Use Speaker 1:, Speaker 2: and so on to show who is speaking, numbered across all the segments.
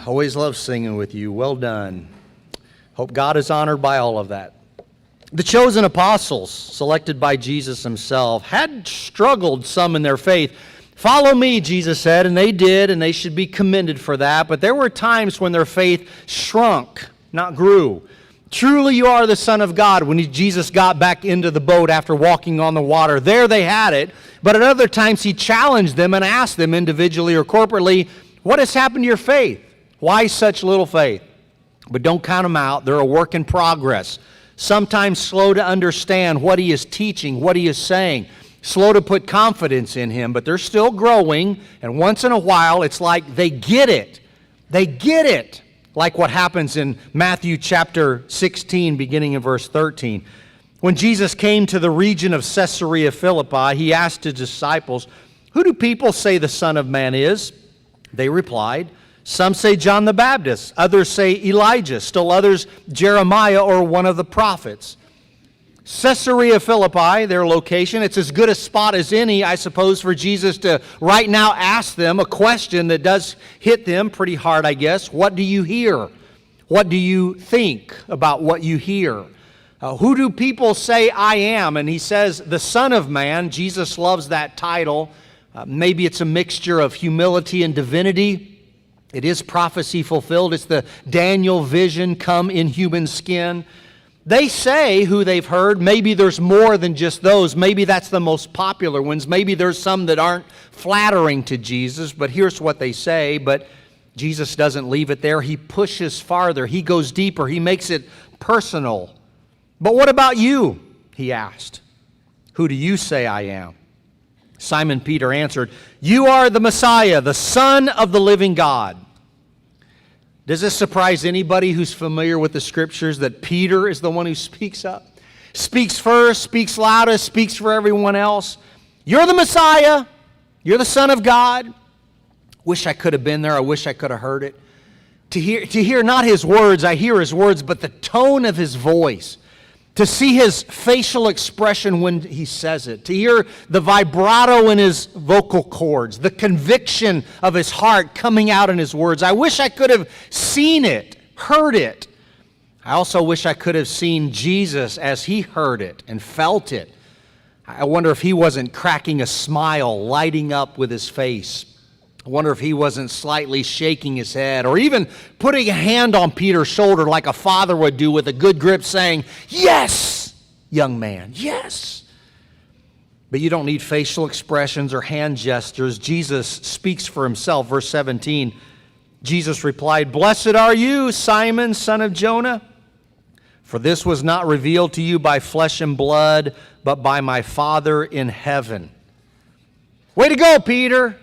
Speaker 1: Always love singing with you. Well done. Hope God is honored by all of that. The chosen apostles, selected by Jesus himself, had struggled some in their faith. Follow me, Jesus said, and they did, and they should be commended for that. But there were times when their faith shrunk, not grew. Truly you are the Son of God. When Jesus got back into the boat after walking on the water, there they had it. But at other times he challenged them and asked them individually or corporately, what has happened to your faith? Why such little faith? But don't count them out. They're a work in progress. Sometimes slow to understand what he is teaching, what he is saying. Slow to put confidence in him, but they're still growing. And once in a while, it's like they get it. They get it. Like what happens in Matthew chapter 16, beginning in verse 13. When Jesus came to the region of Caesarea Philippi, he asked his disciples, who do people say the Son of Man is? They replied, some say John the Baptist, others say Elijah, still others Jeremiah or one of the prophets. Caesarea Philippi, their location, it's as good a spot as any, I suppose, for Jesus to right now ask them a question that does hit them pretty hard, I guess. What do you hear? What do you think about what you hear? Who do people say I am? And he says, the Son of Man. Jesus loves that title. Maybe it's a mixture of humility and divinity. It is prophecy fulfilled. It's the Daniel vision come in human skin. They say who they've heard. Maybe there's more than just those. Maybe that's the most popular ones. Maybe there's some that aren't flattering to Jesus, but here's what they say. But Jesus doesn't leave it there. He pushes farther. He goes deeper. He makes it personal. But what about you? He asked. Who do you say I am? Simon Peter answered, you are the Messiah, the Son of the living God. Does this surprise anybody who's familiar with the Scriptures that Peter is the one who speaks up? Speaks first, speaks loudest, speaks for everyone else. You're the Messiah. You're the Son of God. Wish I could have been there. I wish I could have heard it. To hear not his words, I hear his words, but the tone of his voice. To see his facial expression when he says it. To hear the vibrato in his vocal cords. The conviction of his heart coming out in his words. I wish I could have seen it, heard it. I also wish I could have seen Jesus as he heard it and felt it. I wonder if he wasn't cracking a smile, lighting up with his face. I wonder if he wasn't slightly shaking his head or even putting a hand on Peter's shoulder like a father would do with a good grip saying, yes, young man, yes. But you don't need facial expressions or hand gestures. Jesus speaks for himself. Verse 17, Jesus replied, blessed are you, Simon, son of Jonah, for this was not revealed to you by flesh and blood, but by my Father in heaven. Way to go, Peter.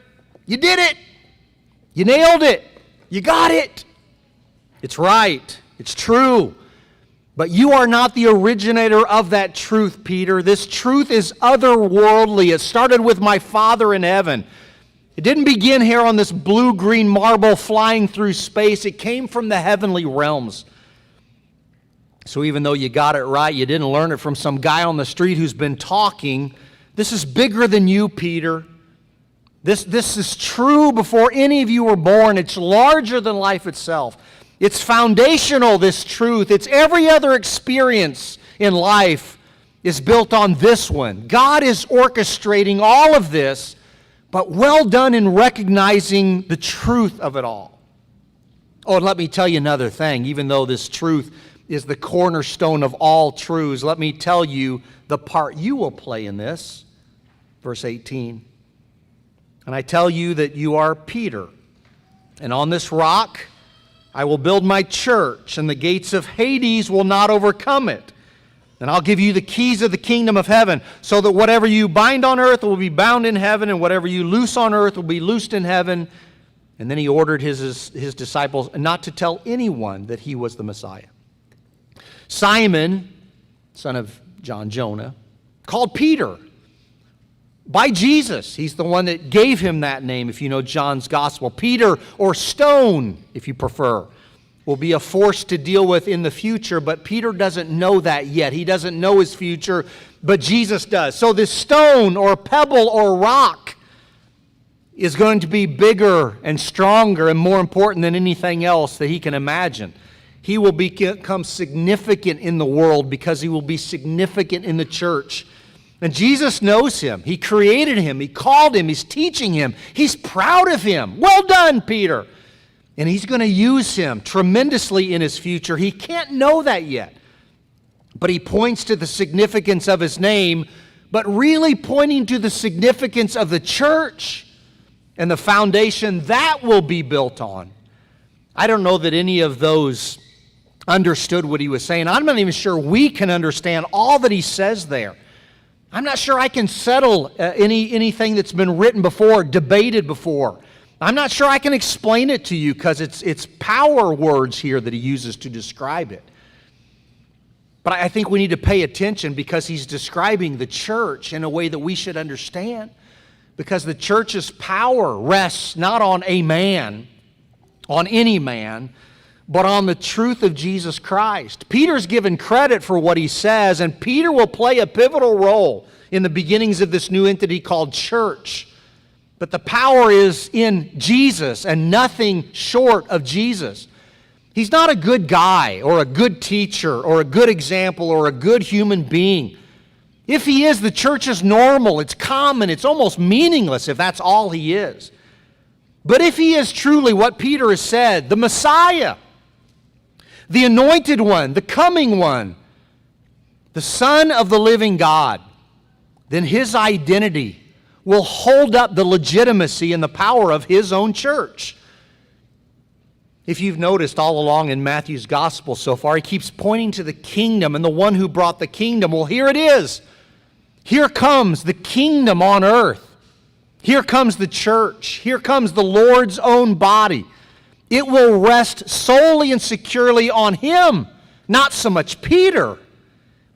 Speaker 1: You did it. You nailed it. You got it. It's right. It's true. But you are not the originator of that truth, Peter. This truth is otherworldly. It started with my Father in heaven. It didn't begin here on this blue-green marble flying through space. It came from the heavenly realms. So even though you got it right, you didn't learn it from some guy on the street who's been talking. This is bigger than you, Peter. This is true before any of you were born. It's larger than life itself. It's foundational, this truth. It's every other experience in life is built on this one. God is orchestrating all of this, but well done in recognizing the truth of it all. Oh, and let me tell you another thing. Even though this truth is the cornerstone of all truths, let me tell you the part you will play in this. Verse 18. And I tell you that you are Peter, and on this rock I will build my church, and the gates of Hades will not overcome it. And I'll give you the keys of the kingdom of heaven, so that whatever you bind on earth will be bound in heaven, and whatever you loose on earth will be loosed in heaven. And then he ordered his disciples not to tell anyone that he was the Messiah. Simon, son of Jonah, called Peter by Jesus. He's the one that gave him that name, if you know John's gospel. Peter, or stone, if you prefer, will be a force to deal with in the future, but Peter doesn't know that yet. He doesn't know his future, but Jesus does. So this stone or pebble or rock is going to be bigger and stronger and more important than anything else that he can imagine. He will become significant in the world because he will be significant in the church. And Jesus knows him. He created him. He called him. He's teaching him. He's proud of him. Well done, Peter. And he's going to use him tremendously in his future. He can't know that yet. But he points to the significance of his name, but really pointing to the significance of the church and the foundation that will be built on. I don't know that any of those understood what he was saying. I'm not even sure we can understand all that he says there. I'm not sure I can settle anything that's been written before, debated before. I'm not sure I can explain it to you because it's power words here that he uses to describe it. But I think we need to pay attention because he's describing the church in a way that we should understand. Because the church's power rests not on a man, on any man, but on the truth of Jesus Christ. Peter's given credit for what he says, and Peter will play a pivotal role in the beginnings of this new entity called church. But the power is in Jesus and nothing short of Jesus. He's not a good guy or a good teacher or a good example or a good human being. If he is, the church is normal, it's common, it's almost meaningless if that's all he is. But if he is truly what Peter has said, the Messiah, the anointed one, the coming one, the Son of the living God, then his identity will hold up the legitimacy and the power of his own church. If you've noticed all along in Matthew's gospel so far, he keeps pointing to the kingdom and the one who brought the kingdom. Well, here it is. Here comes the kingdom on earth. Here comes the church. Here comes the Lord's own body. It will rest solely and securely on him, not so much Peter,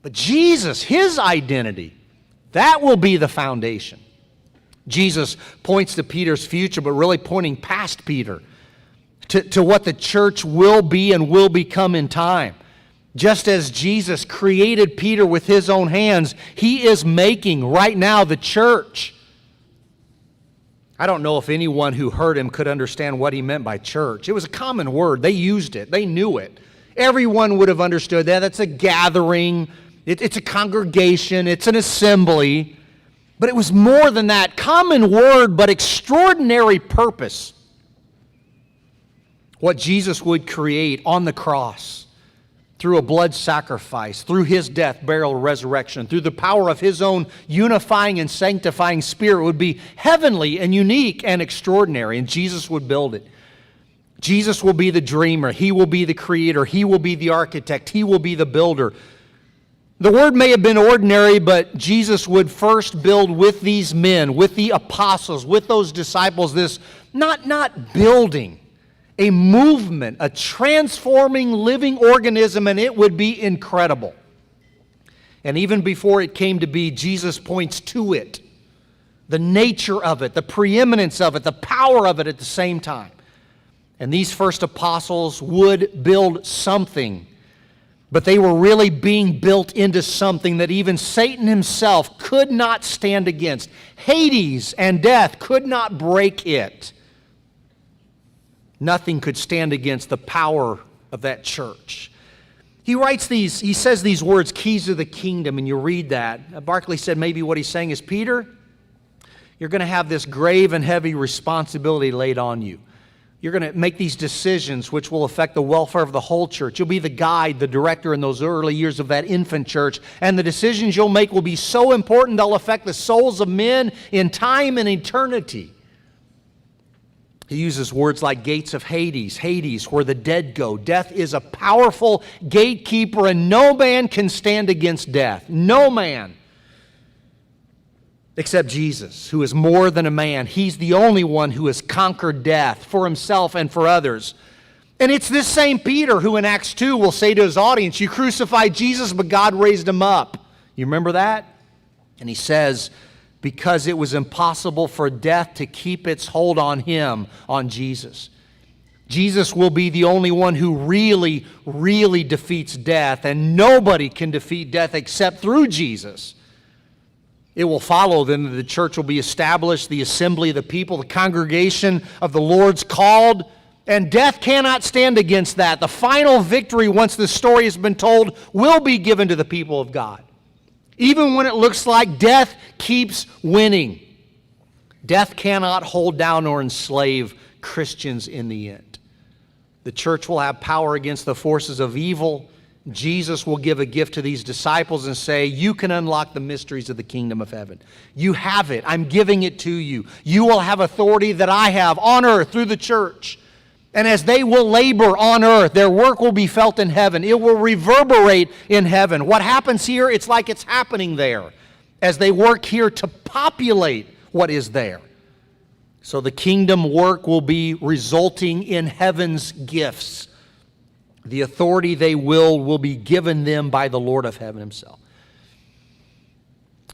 Speaker 1: but Jesus, his identity. That will be the foundation. Jesus points to Peter's future, but really pointing past Peter to what the church will be and will become in time. Just as Jesus created Peter with his own hands, he is making right now the church. I don't know if anyone who heard him could understand what he meant by church. It was a common word. They used it. They knew it. Everyone would have understood that. It's a gathering. It's a congregation. It's an assembly. But it was more than that. Common word, but extraordinary purpose. What Jesus would create on the cross through a blood sacrifice, through his death, burial, resurrection, through the power of his own unifying and sanctifying Spirit would be heavenly and unique and extraordinary, and Jesus would build it. Jesus will be the dreamer. He will be the creator. He will be the architect. He will be the builder. The word may have been ordinary, but Jesus would first build with these men, with the apostles, with those disciples, this not building, a movement, a transforming living organism, and it would be incredible. And even before it came to be, Jesus points to it, the nature of it, the preeminence of it, the power of it at the same time. And these first apostles would build something, but they were really being built into something that even Satan himself could not stand against. Hades and death could not break it. Nothing could stand against the power of that church. He says these words, keys of the kingdom, and you read that. Barclay said maybe what he's saying is, Peter, you're going to have this grave and heavy responsibility laid on you. You're going to make these decisions which will affect the welfare of the whole church. You'll be the guide, the director in those early years of that infant church, and the decisions you'll make will be so important they'll affect the souls of men in time and eternity. He uses words like gates of Hades, Hades, where the dead go. Death is a powerful gatekeeper, and no man can stand against death. No man. Except Jesus, who is more than a man. He's the only one who has conquered death for himself and for others. And it's this same Peter who in Acts 2 will say to his audience, you crucified Jesus, but God raised him up. You remember that? And he says, because it was impossible for death to keep its hold on him, on Jesus. Jesus will be the only one who really, really defeats death, and nobody can defeat death except through Jesus. It will follow then that the church will be established, the assembly of the people, the congregation of the Lord's called, and death cannot stand against that. The final victory, once the story has been told, will be given to the people of God. Even when it looks like death keeps winning, death cannot hold down or enslave Christians in the end. The church will have power against the forces of evil. Jesus will give a gift to these disciples and say, you can unlock the mysteries of the kingdom of heaven. You have it. I'm giving it to you. You will have authority that I have on earth through the church. And as they will labor on earth, their work will be felt in heaven. It will reverberate in heaven. What happens here, it's like it's happening there as they work here to populate what is there. So the kingdom work will be resulting in heaven's gifts. The authority they will be given them by the Lord of heaven himself.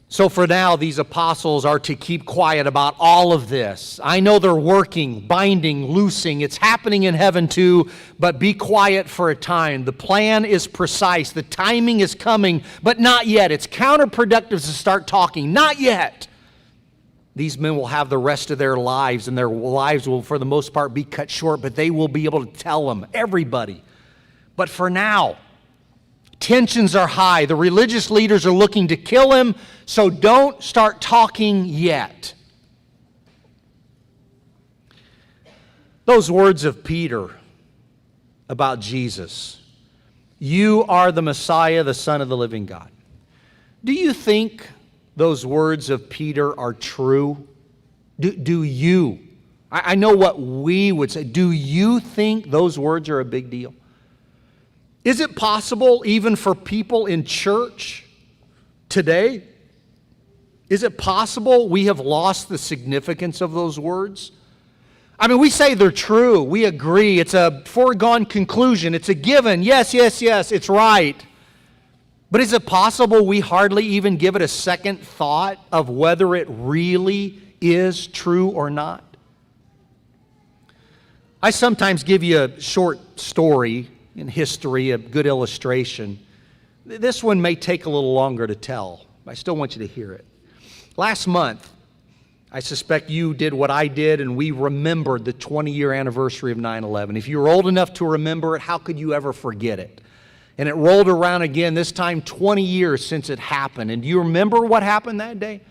Speaker 1: So for now, these apostles are to keep quiet about all of this. I know they're working, binding, loosing. It's happening in heaven too, but be quiet for a time. The plan is precise. The timing is coming, but not yet. It's counterproductive to start talking. Not yet. These men will have the rest of their lives, and their lives will, for the most part, be cut short, but they will be able to tell them, everybody. But for now, tensions are high. The religious leaders are looking to kill him, so don't start talking yet. Those words of Peter about Jesus, you are the Messiah, the Son of the living God. Do you think those words of Peter are true? Do you? I know what we would say. Do you think those words are a big deal? Is it possible even for people in church today? Is it possible we have lost the significance of those words? I mean, we say they're true. We agree. It's a foregone conclusion. It's a given. Yes, it's right. But is it possible we hardly even give it a second thought of whether it really is true or not? I sometimes give you a short story in history, a good illustration. This one may take a little longer to tell, but I still want you to hear it. Last month, I suspect you did what I did, and we remembered the 20-year anniversary of 9/11. If you were old enough to remember it, how could you ever forget it? And it rolled around again, this time 20 years since it happened. And do you remember what happened that day?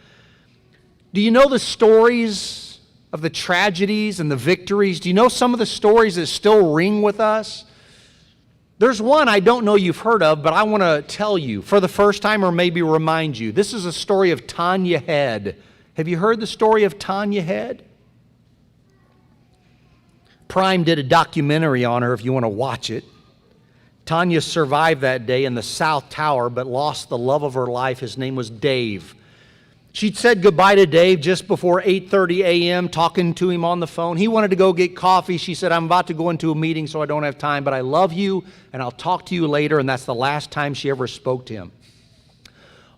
Speaker 1: Do you know the stories of the tragedies and the victories? Do you know some of the stories that still ring with us? There's one I don't know you've heard of, but I want to tell you for the first time, or maybe remind you. This is a story of Tanya Head. Have you heard the story of Tanya Head? Prime did a documentary on her if you want to watch it. Tanya survived that day in the South Tower, but lost the love of her life. His name was Dave. She'd said goodbye to Dave just before 8:30 a.m., talking to him on the phone. He wanted to go get coffee. She said, I'm about to go into a meeting, so I don't have time, but I love you, and I'll talk to you later. And that's the last time she ever spoke to him.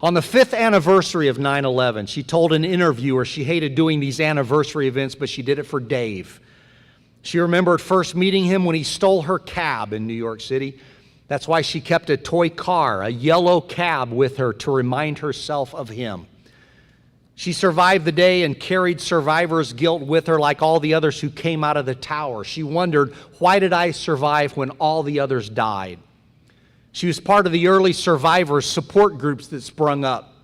Speaker 1: On the 5th anniversary of 9/11, she told an interviewer she hated doing these anniversary events, but she did it for Dave. She remembered first meeting him when he stole her cab in New York City. That's why she kept a toy car, a yellow cab, with her to remind herself of him. She survived the day and carried survivor's guilt with her like all the others who came out of the tower. She wondered, why did I survive when all the others died? She was part of the early survivors support groups that sprung up.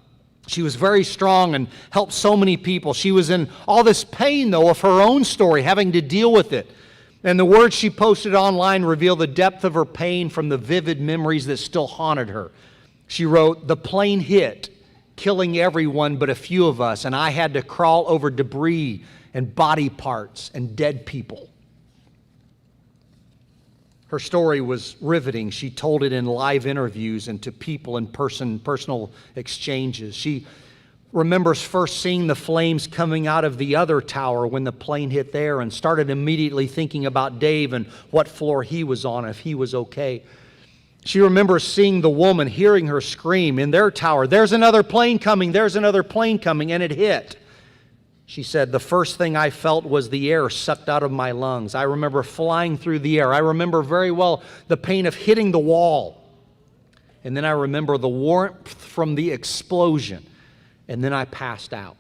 Speaker 1: She was very strong and helped so many people. She was in all this pain, though, of her own story, having to deal with it. And the words she posted online reveal the depth of her pain from the vivid memories that still haunted her. She wrote, the plane hit, killing everyone but a few of us, and I had to crawl over debris and body parts and dead people. Her story was riveting. She told it in live interviews and to people in personal exchanges. She remembers first seeing the flames coming out of the other tower when the plane hit there, and started immediately thinking about Dave and what floor he was on, if he was okay. She remembers seeing the woman, hearing her scream in their tower, there's another plane coming, there's another plane coming, and it hit. She said, the first thing I felt was the air sucked out of my lungs. I remember flying through the air. I remember very well the pain of hitting the wall. And then I remember the warmth from the explosion. and then I passed out.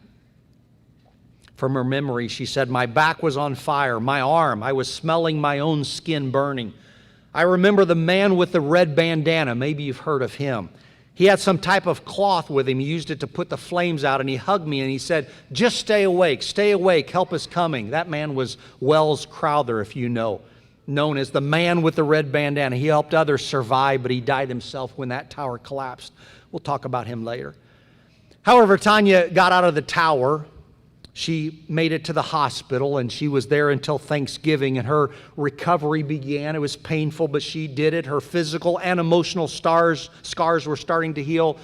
Speaker 1: From her memory, she said, my back was on fire, my arm, I was smelling my own skin burning. I remember the man with the red bandana. Maybe you've heard of him. He had some type of cloth with him. He used it to put the flames out, and he hugged me, and he said, just stay awake, help is coming. That man was Wells Crowther, if you know, known as the man with the red bandana. He helped others survive, but he died himself when that tower collapsed. We'll talk about him later. However, Tanya got out of the tower. She made it to the hospital, and she was there until Thanksgiving, and her recovery began. It was painful, but she did it. Her physical and emotional scars were starting to heal.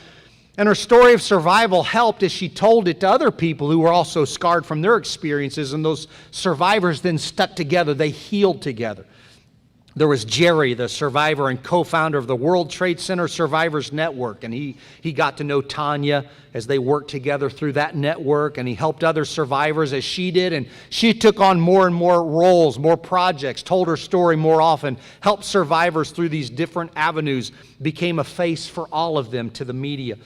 Speaker 1: And her story of survival helped as she told it to other people who were also scarred from their experiences, and those survivors then stuck together. They healed together. There was Jerry, the survivor and co-founder of the World Trade Center Survivors Network, and he got to know Tanya as they worked together through that network, and he helped other survivors as she did, and she took on more and more roles, more projects, told her story more often, helped survivors through these different avenues, became a face for all of them to the media.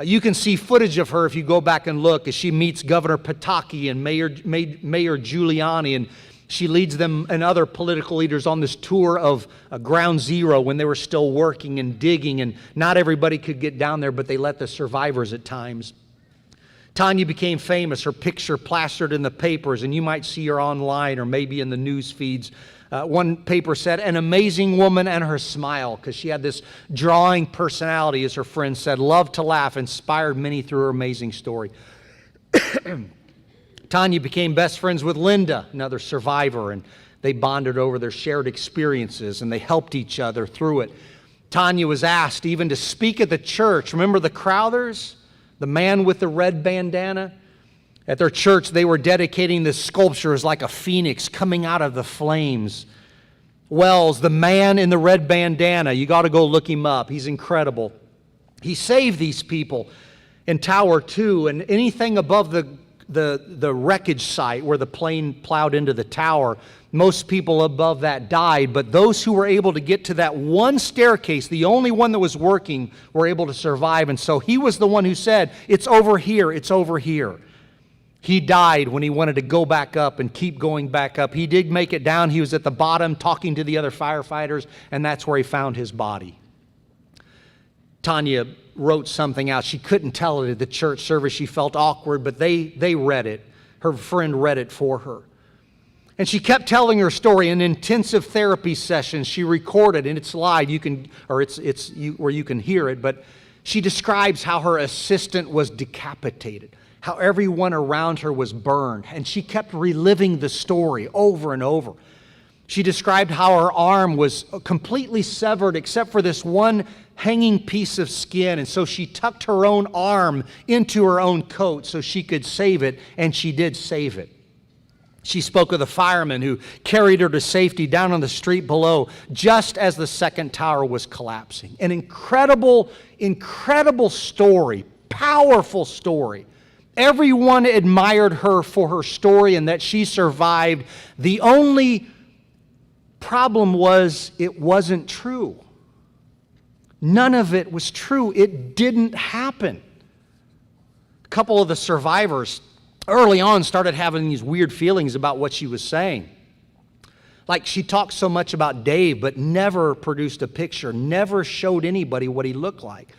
Speaker 1: You can see footage of her if you go back and look as she meets Governor Pataki and Mayor Giuliani, and she leads them and other political leaders on this tour of Ground Zero when they were still working and digging, and not everybody could get down there, but they let the survivors at times. Tanya became famous, her picture plastered in the papers, and you might see her online or maybe in the news feeds. One paper said, an amazing woman and her smile, because she had this drawing personality, as her friends said, loved to laugh, inspired many through her amazing story. Tanya became best friends with Linda, another survivor, and they bonded over their shared experiences, and they helped each other through it. Tanya was asked even to speak at the church. Remember the Crowthers, the man with the red bandana? At their church, they were dedicating this sculpture as like a phoenix coming out of the flames. Wells, the man in the red bandana, you got to go look him up. He's incredible. He saved these people in Tower 2, and anything above the wreckage site where the plane plowed into the tower, most people above that died, but those who were able to get to that one staircase, the only one that was working, were able to survive. And so he was the one who said, it's over here, it's over here. He died when he wanted to go back up and keep going back up. He did make it down. He was at the bottom talking to the other firefighters, and that's where he found his body. Tanya wrote something out. She couldn't tell it at the church service. She felt awkward, but they read it. Her friend read it for her. And she kept telling her story in intensive therapy sessions. She recorded, and it's live. Where you can hear it. But she describes how her assistant was decapitated, how everyone around her was burned, and she kept reliving the story over and over. She described how her arm was completely severed except for this one hanging piece of skin, and so she tucked her own arm into her own coat so she could save it, and she did save it. She spoke of the fireman who carried her to safety down on the street below just as the second tower was collapsing. An incredible, incredible story, powerful story. Everyone admired her for her story and that she survived. The only problem was it wasn't true. None of it was true. It didn't happen. A couple of the survivors early on started having these weird feelings about what she was saying. Like she talked so much about Dave, but never produced a picture, never showed anybody what he looked like.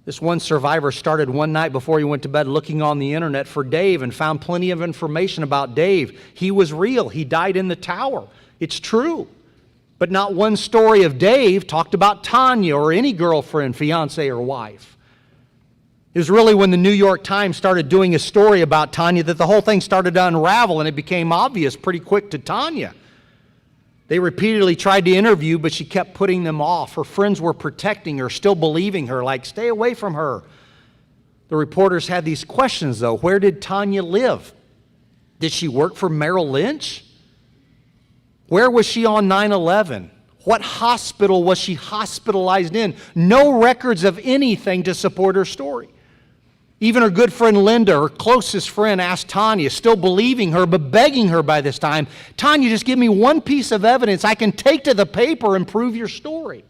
Speaker 1: This one survivor started one night before he went to bed looking on the internet for Dave and found plenty of information about Dave. He was real. He died in the tower. It's true. But not one story of Dave talked about Tanya or any girlfriend, fiance, or wife. It was really when the New York Times started doing a story about Tanya that the whole thing started to unravel, and it became obvious pretty quick to Tanya. They repeatedly tried to interview, but she kept putting them off. Her friends were protecting her, still believing her, like, stay away from her. The reporters had these questions, though. Where did Tanya live? Did she work for Merrill Lynch? Where was she on 9/11? What hospital was she hospitalized in? No records of anything to support her story. Even her good friend Linda, her closest friend, asked Tanya, still believing her, but begging her by this time, Tanya, just give me one piece of evidence I can take to the paper and prove your story.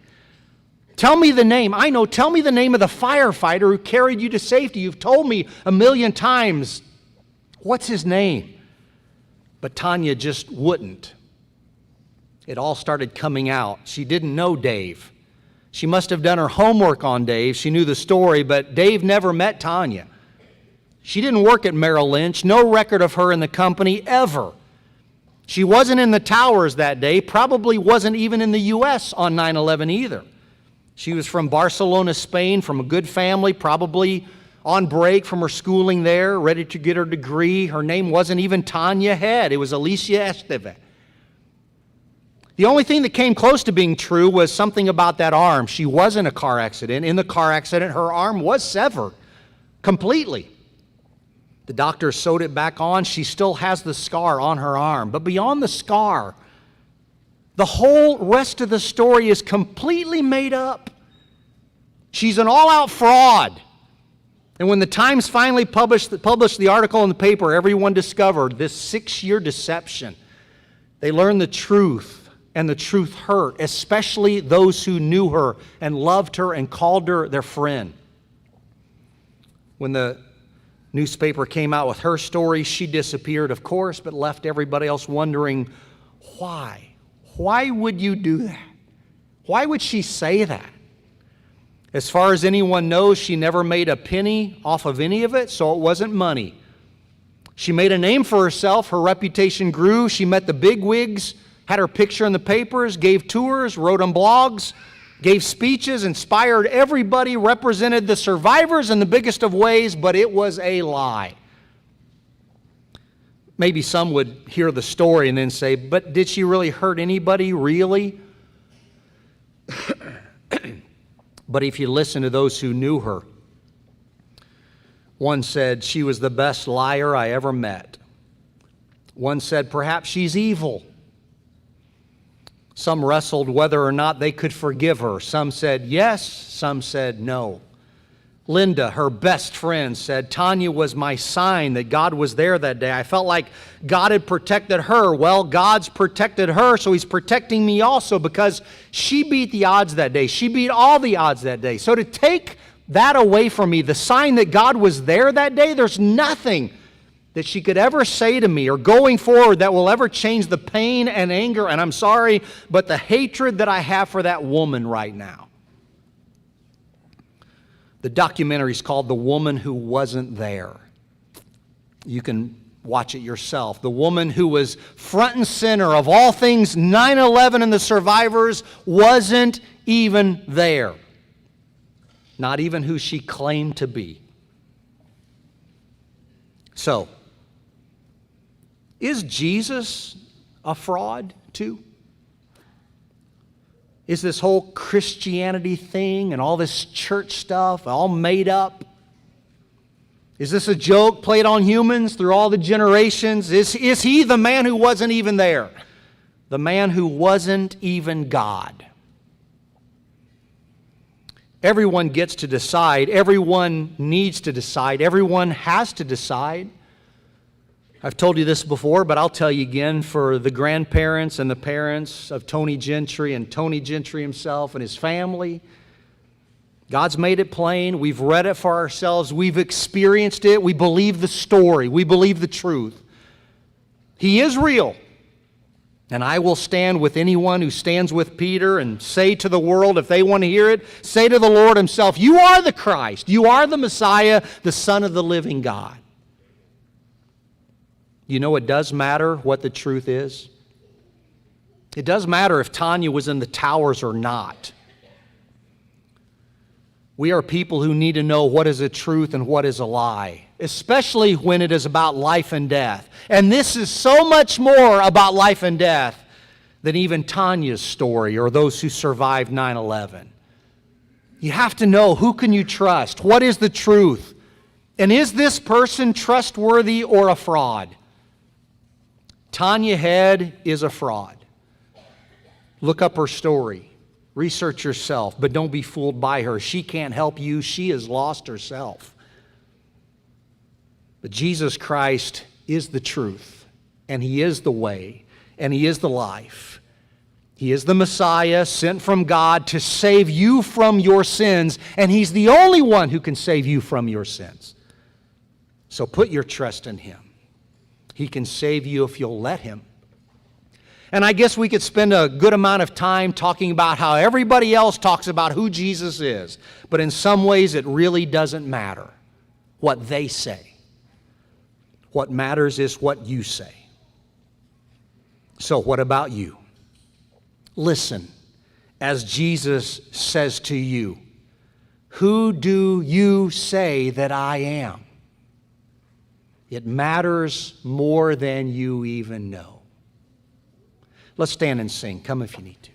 Speaker 1: Tell me the name. I know. Tell me the name of the firefighter who carried you to safety. You've told me 1,000,000 times. What's his name? But Tanya just wouldn't. It all started coming out. She didn't know Dave. She must have done her homework on Dave. She knew the story, but Dave never met Tanya. She didn't work at Merrill Lynch. No record of her in the company ever. She wasn't in the towers that day, probably wasn't even in the U.S. on 9/11 either. She was from Barcelona, Spain, from a good family, probably on break from her schooling there, ready to get her degree. Her name wasn't even Tanya Head. It was Alicia Esteve. The only thing that came close to being true was something about that arm. She was in a car accident. In the car accident, her arm was severed completely. The doctor sewed it back on. She still has the scar on her arm. But beyond the scar, the whole rest of the story is completely made up. She's an all-out fraud. And when the Times finally published the article in the paper, everyone discovered this 6-year deception. They learned the truth. And the truth hurt, especially those who knew her and loved her and called her their friend. When the newspaper came out with her story, she disappeared, of course, but left everybody else wondering, why? Why would you do that? Why would she say that? As far as anyone knows, she never made a penny off of any of it, so it wasn't money. She made a name for herself. Her reputation grew. She met the bigwigs, had her picture in the papers, gave tours, wrote on blogs, gave speeches, inspired everybody, represented the survivors in the biggest of ways, but it was a lie. Maybe some would hear the story and then say, but did she really hurt anybody, really? But if you listen to those who knew her, one said she was the best liar I ever met. One said perhaps she's evil. Some wrestled whether or not they could forgive her. Some said yes, some said no. Linda, her best friend, said, Tanya was my sign that God was there that day. I felt like God had protected her. Well, God's protected her, so He's protecting me also because she beat the odds that day. She beat all the odds that day. So to take that away from me, the sign that God was there that day, there's nothing that she could ever say to me or going forward that will ever change the pain and anger, and I'm sorry, but the hatred that I have for that woman right now. The documentary is called The Woman Who Wasn't There. You can watch it yourself. The woman who was front and center of all things 9/11 and the survivors wasn't even there. Not even who she claimed to be. So, is Jesus a fraud too? Is this whole Christianity thing and all this church stuff all made up? Is this a joke played on humans through all the generations? Is He the man who wasn't even there? The man who wasn't even God? Everyone gets to decide. Everyone needs to decide. Everyone has to decide. I've told you this before, but I'll tell you again, for the grandparents and the parents of Tony Gentry and Tony Gentry himself and his family, God's made it plain. We've read it for ourselves. We've experienced it. We believe the story. We believe the truth. He is real. And I will stand with anyone who stands with Peter and say to the world, if they want to hear it, say to the Lord Himself, you are the Christ. You are the Messiah, the Son of the living God. You know, it does matter what the truth is. It does matter if Tanya was in the towers or not. We are people who need to know what is a truth and what is a lie, especially when it is about life and death. And this is so much more about life and death than even Tanya's story or those who survived 9/11. You have to know, who can you trust? What is the truth? And is this person trustworthy or a fraud? Tanya Head is a fraud. Look up her story. Research yourself, but don't be fooled by her. She can't help you. She has lost herself. But Jesus Christ is the truth, and He is the way, and He is the life. He is the Messiah sent from God to save you from your sins, and He's the only one who can save you from your sins. So put your trust in Him. He can save you if you'll let Him. And I guess we could spend a good amount of time talking about how everybody else talks about who Jesus is, but in some ways it really doesn't matter what they say. What matters is what you say. So what about you? Listen, as Jesus says to you, who do you say that I am? It matters more than you even know. Let's stand and sing. Come if you need to.